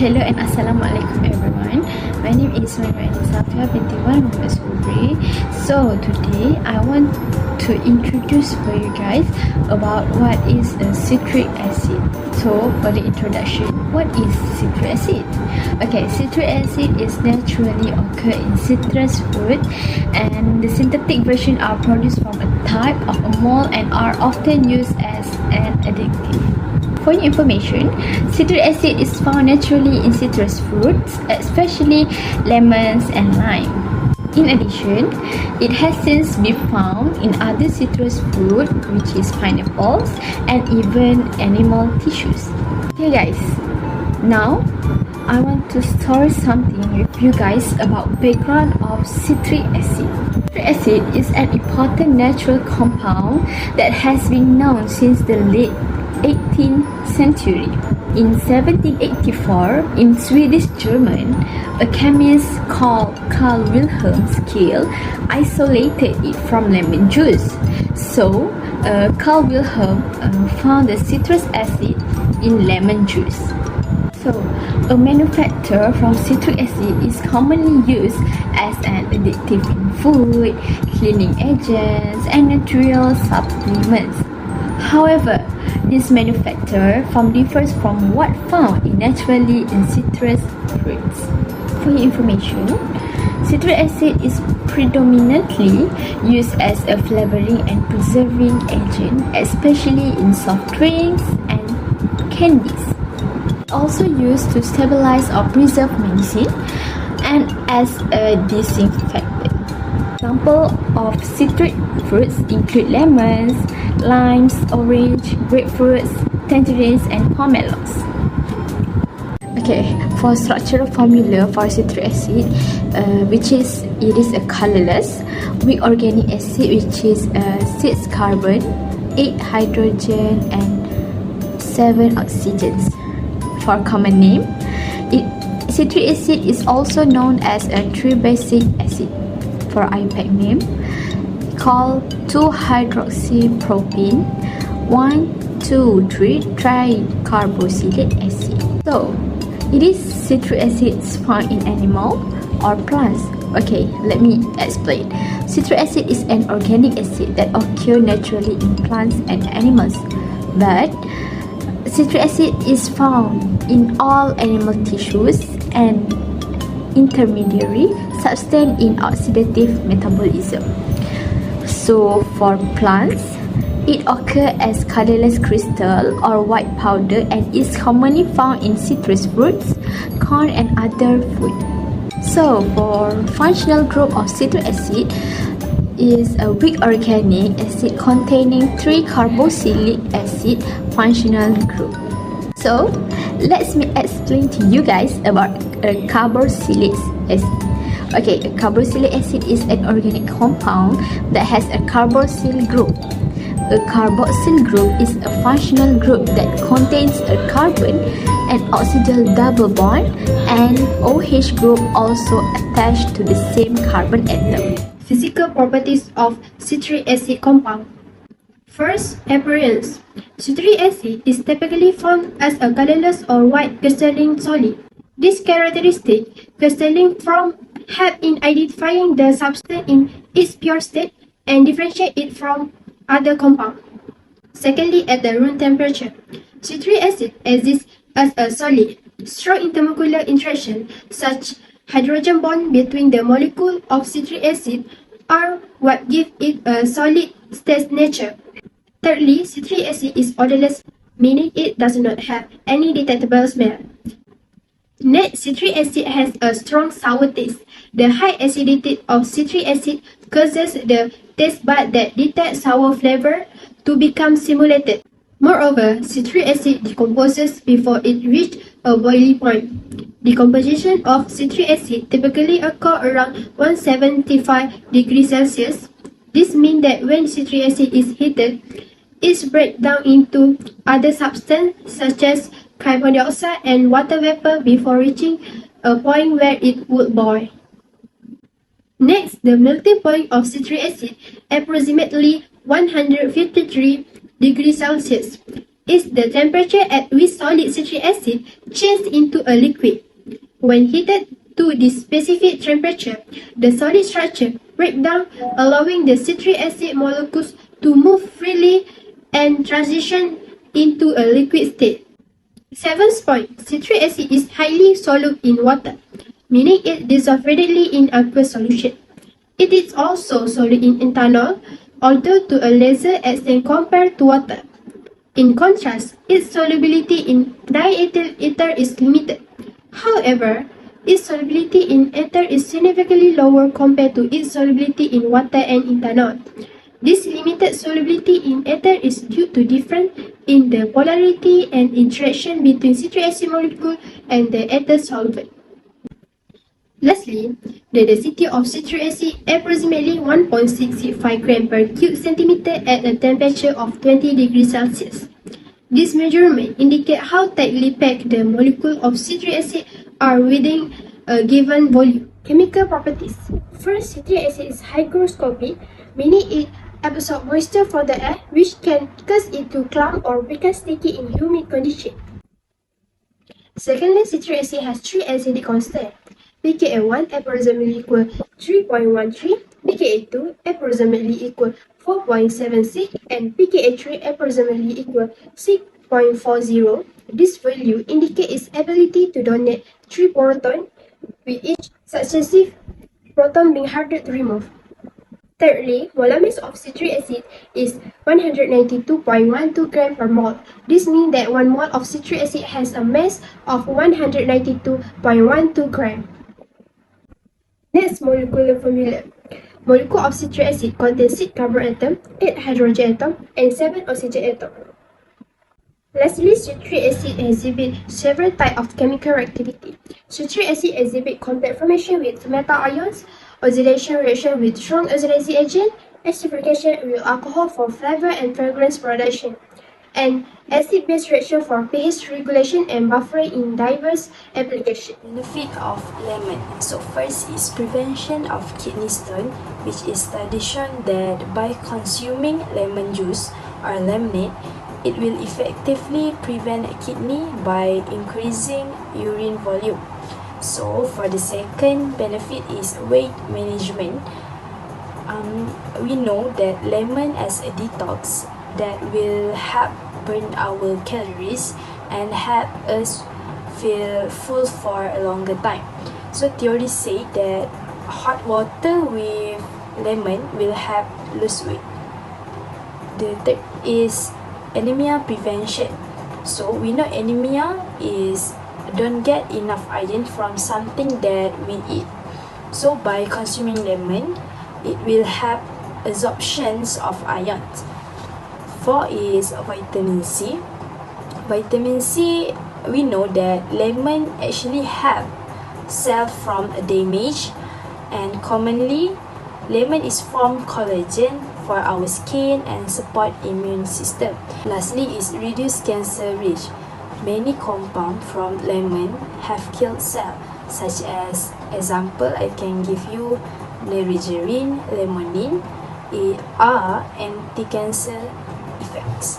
Hello and Assalamualaikum everyone. My name is Safia binti Muhammad Subri. So today I want to introduce for you guys about what is a citric acid. So for the introduction, what is citric acid? Okay, citric acid is naturally occur in citrus fruit, and the synthetic version are produced from a type of a mole and are often used as an additive. For your information, citric acid is found naturally in citrus fruits, especially lemons and lime. In addition, it has since been found in other citrus fruit, which is pineapples, and even animal tissues. Okay guys, now I want to share something with you guys about background of citric acid. Citric acid is an important natural compound that has been known since the late 18th century. In 1784, in Swedish German, a chemist called Carl Wilhelm Scheele isolated it from lemon juice. So, Carl Wilhelm found the citrus acid in lemon juice. So, a manufacturer from citric acid is commonly used as an additive in food, cleaning agents, and nutritional supplements. However, this manufacture differs from what found naturally in citrus fruits. For your information, citric acid is predominantly used as a flavoring and preserving agent, especially in soft drinks and candies. Also used to stabilize or preserve medicine and as a disinfectant. Example of citric fruits include lemons, limes, orange, grapefruits, tangerines, and pomelos. Okay, for structural formula for citric acid, it is a colorless, weak organic acid, which is 6 carbon, 8 hydrogen, and 7 oxygens. For common name, citric acid is also known as a tribasic acid. For IUPAC name, called 2-hydroxypropene 1,2,3-tricarboxylate acid. So, it is citric acids found in animal or plants. Okay, let me explain. Citric acid is an organic acid that occurs naturally in plants and animals, but citric acid is found in all animal tissues and intermediary substance in oxidative metabolism. So for plants, it occurs as colorless crystal or white powder and is commonly found in citrus fruits, corn, and other food. So for functional group of citric acid is a weak organic acid containing 3-carboxylic acid functional group. So let me explain to you guys about a carboxylic acid. Okay, a carboxylic acid is an organic compound that has a carboxyl group. A carboxyl group is a functional group that contains a carbon and oxygen double bond, and OH group also attached to the same carbon atom. Physical properties of citric acid compound. First, appearance. Citric acid is typically found as a colorless or white crystalline solid. This characteristic crystalline form help in identifying the substance in its pure state and differentiate it from other compounds. Secondly, at the room temperature, citric acid exists as a solid. Strong intermolecular interaction, such hydrogen bond between the molecule of citric acid, are what give it a solid state nature. Thirdly, citric acid is odorless, meaning it does not have any detectable smell. Next, citric acid has a strong sour taste. The high acidity of citric acid causes the taste bud that detects sour flavor to become simulated. Moreover, citric acid decomposes before it reaches a boiling point. Decomposition of citric acid typically occurs around 175 degrees Celsius. This means that when citric acid is heated, it breaks down into other substances such as carbon dioxide and water vapor before reaching a point where it would boil. Next, the melting point of citric acid approximately 153 degrees Celsius. is the temperature at which solid citric acid changes into a liquid. When heated to this specific temperature, the solid structure breaks down, allowing the citric acid molecules to move freely and transition into a liquid state. Seventh point, citric acid is highly soluble in water, meaning it dissolves readily in aqueous solution. It is also soluble in ethanol, although to a lesser extent compared to water. In contrast, its solubility in diethyl ether is limited. However, its solubility in ether is significantly lower compared to its solubility in water and ethanol. This limited solubility in ether is due to difference in the polarity and interaction between citric acid molecule and the ether solvent. Lastly, the density of citric acid approximately 1.665 gram per cube centimeter at a temperature of 20 degrees Celsius. This measurement indicates how tightly packed the molecules of citric acid are within a given volume. Chemical properties. First, citric acid is hygroscopic, meaning it absorbs moisture from the air, which can cause it to clump or become sticky in humid conditions. Secondly, citric acid has three acidic constants. pKa1 approximately equal 3.13, pKa2 approximately equal 4.76, and pKa3 approximately equal 6.40. This value indicates its ability to donate 3 protons, with each successive proton being harder to remove. Thirdly, molar mass of citric acid is 192.12 gram per mole. This means that 1 mole of citric acid has a mass of 192.12 gram. Next, molecular formula. Molecule of citric acid contains 6 carbon atom, 8 hydrogen atom, and 7 oxygen atom. Lastly, citric acid exhibits several types of chemical reactivity. Citric acid exhibits contact formation with metal ions, oxidation reaction with strong oxidizing agent, acidification with alcohol for flavor and fragrance production, and acid-base reaction for pH regulation and buffering in diverse applications. Benefit of lemon. So first is prevention of kidney stone, which is study shown that by consuming lemon juice or lemonade, it will effectively prevent kidney by increasing urine volume. So for the second benefit is weight management. We know that lemon as a detox that will help burn our calories and help us feel full for a longer time. So theories say that hot water with lemon will help lose weight. The third is anemia prevention. So we know anemia is don't get enough iron from something that we eat. So by consuming lemon, it will help absorptions of ions. 4 is vitamin C. Vitamin C, we know that lemon actually help cells from damage, and commonly lemon is from collagen for our skin and support immune system. Lastly is reduce cancer risk. Many compounds from lemon have killed cells, such as example I can give you nervigerin, limonene, are anti-cancer effects.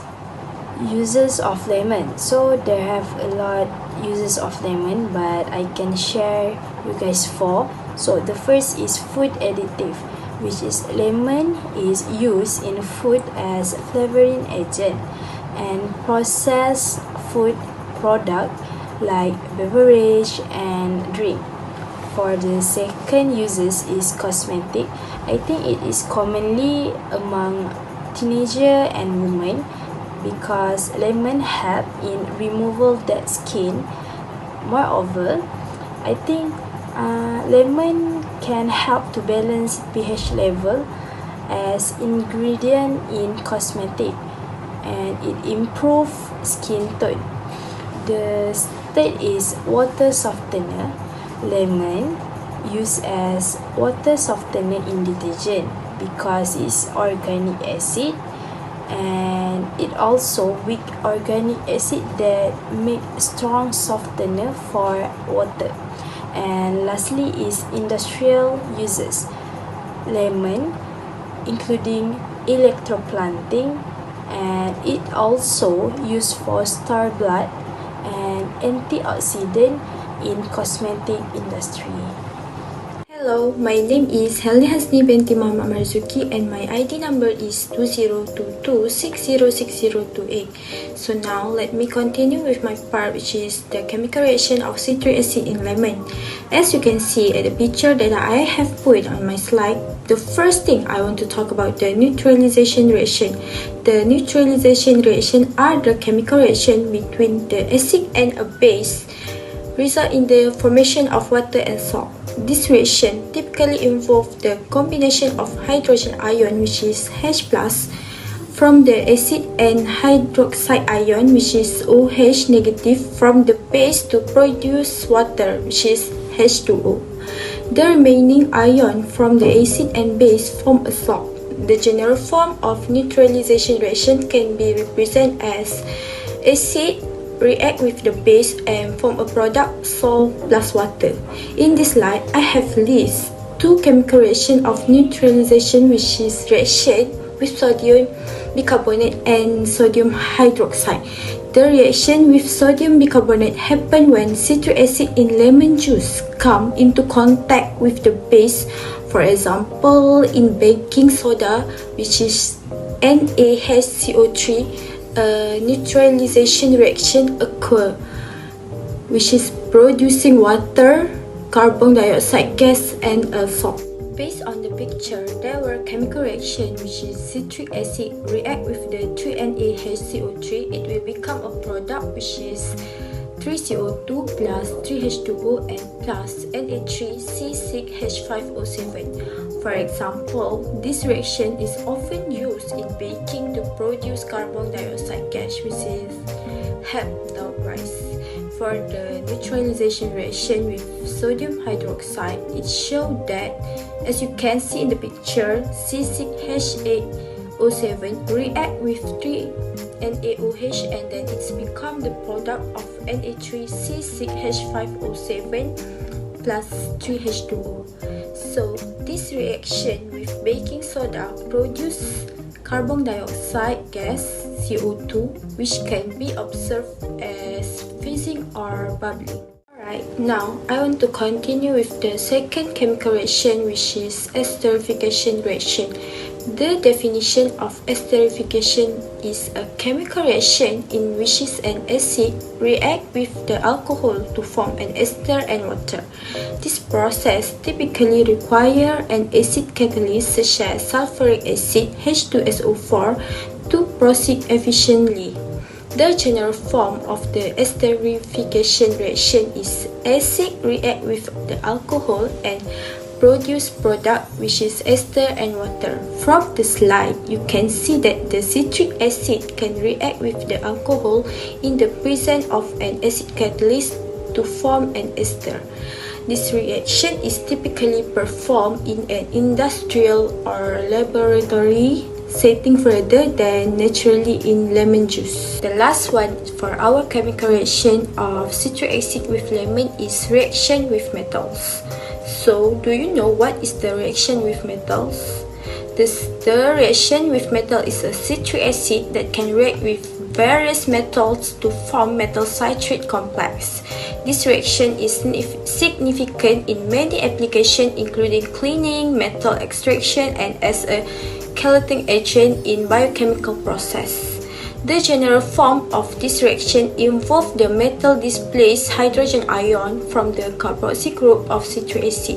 Uses of lemon. So there have a lot uses of lemon, but I can share you guys 4. So the first is food additive, which is lemon is used in food as flavoring agent and processed food product like beverage and drink. For the second uses is cosmetic. I think it is commonly among teenager and women because lemon help in removal dead skin. Moreover, I think lemon can help to balance pH level as ingredient in cosmetic, and it improve skin tone. The third is water softener. Lemon used as water softener in detergent because it's organic acid, and it also weak organic acid that make strong softener for water. And lastly is industrial uses. Lemon including electroplanting and it also used for star blood and antioxidant in cosmetic industry. Hello, my name is Helni Hasni binti Muhammad Marzuki and my ID number is 2022606028. So now let me continue with my part, which is the chemical reaction of citric acid in lemon. As you can see at the picture that I have put on my slide, the first thing I want to talk about the neutralization reaction. The neutralization reaction are the chemical reaction between the acid and a base result in the formation of water and salt. This reaction typically involves the combination of hydrogen ion, which is H+, from the acid and hydroxide ion, which is OH negative, from the base to produce water, which is H2O. The remaining ion from the acid and base form a salt. The general form of neutralization reaction can be represented as acid react with the base and form a product salt plus water. In this slide, I have listed two chemical reactions of neutralization, which is reaction with sodium bicarbonate and sodium hydroxide. The reaction with sodium bicarbonate happens when citric acid in lemon juice come into contact with the base. For example, in baking soda, which is NaHCO3, a neutralization reaction occurs, which is producing water, carbon dioxide gas, and a salt. Based on the picture, there were chemical reaction, which is citric acid react with the 2NaHCO3. It will become a product which is 3CO2 plus 3H2O and plus Na3C6H5O7. For example, this reaction is often used in baking to produce carbon dioxide gas, which is heptaurized. For the neutralization reaction with sodium hydroxide, it showed that, as you can see in the picture, C6H8O7 react with 3NaOH and then it's become the product of Na3C6H5O7 plus 3H2O. So this reaction with baking soda produces carbon dioxide gas CO2, which can be observed as fizzing or bubbling. Alright, now I want to continue with the second chemical reaction, which is esterification reaction. The definition of esterification is a chemical reaction in which an acid reacts with the alcohol to form an ester and water. This process typically requires an acid catalyst such as sulfuric acid H2SO4 to proceed efficiently. The general form of the esterification reaction is acid react with the alcohol and produce product which is ester and water. From the slide, you can see that the citric acid can react with the alcohol in the presence of an acid catalyst to form an ester. This reaction is typically performed in an industrial or laboratory setting rather than naturally in lemon juice. The last one for our chemical reaction of citric acid with lemon is reaction with metals. So, do you know what is the reaction with metals? The reaction with metal is a citric acid that can react with various metals to form metal citrate complex. This reaction is significant in many applications including cleaning, metal extraction, and as a chelating agent in biochemical process. The general form of this reaction involves the metal displaces hydrogen ion from the carboxy group of citric acid.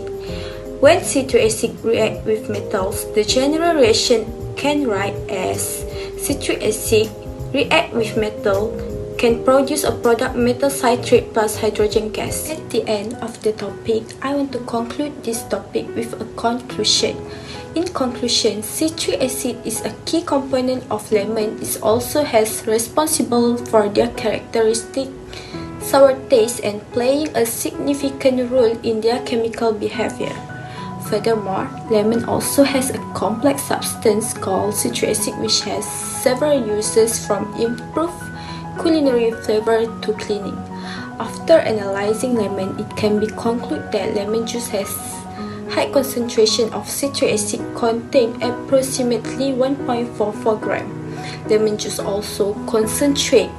When citric acid reacts with metals, the general reaction can write as citric acid react with metal can produce a product metal citrate plus hydrogen gas. At the end of the topic, I want to conclude this topic with a conclusion. In conclusion, citric acid is a key component of lemon. It also has responsible for their characteristic sour taste and playing a significant role in their chemical behavior. Furthermore, lemon also has a complex substance called citric acid which has several uses from improved culinary flavor to cleaning. After analyzing lemon, it can be concluded that lemon juice has high concentration of citric acid contain approximately 1.44 gram. Lemon juice also concentrate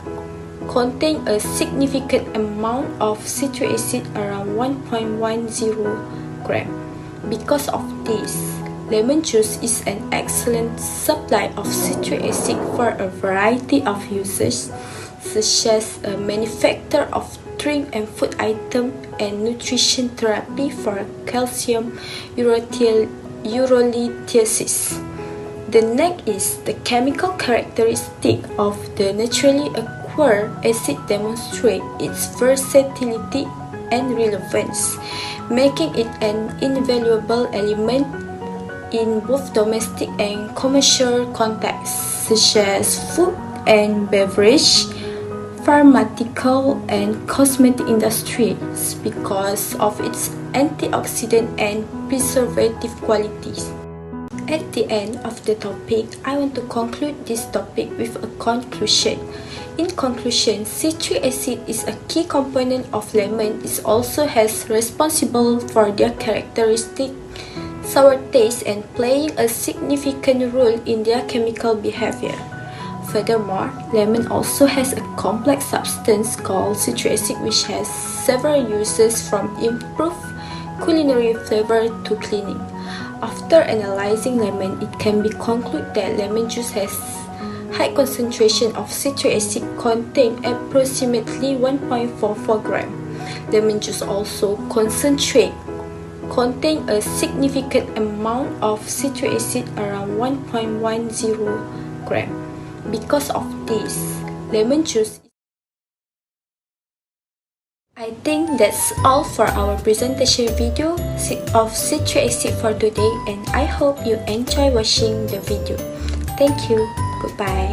contain a significant amount of citric acid, around 1.10 gram. Because of this, lemon juice is an excellent supply of citric acid for a variety of uses, such as a manufacture of drink and food items and nutrition therapy for calcium urolithiasis. The next is the chemical characteristic of the naturally occurring acid demonstrate its versatility and relevance, making it an invaluable element in both domestic and commercial contexts, such as food and beverage, pharmaceutical and cosmetic industries, because of its antioxidant and preservative qualities. At the end of the topic, I want to conclude this topic with a conclusion. In conclusion, citric acid is a key component of lemon. It also has responsible for their characteristic sour taste and playing a significant role in their chemical behavior. Furthermore, lemon also has a complex substance called citric acid, which has several uses from improved culinary flavor to cleaning. After analyzing lemon, it can be concluded that lemon juice has high concentration of citric acid, contain approximately 1.44 gram. Lemon juice also contain a significant amount of citric acid, around 1.10 gram. Because of this, lemon juice. I think that's all for our presentation video of citric acid for today, and I hope you enjoy watching the video. Thank you. Goodbye.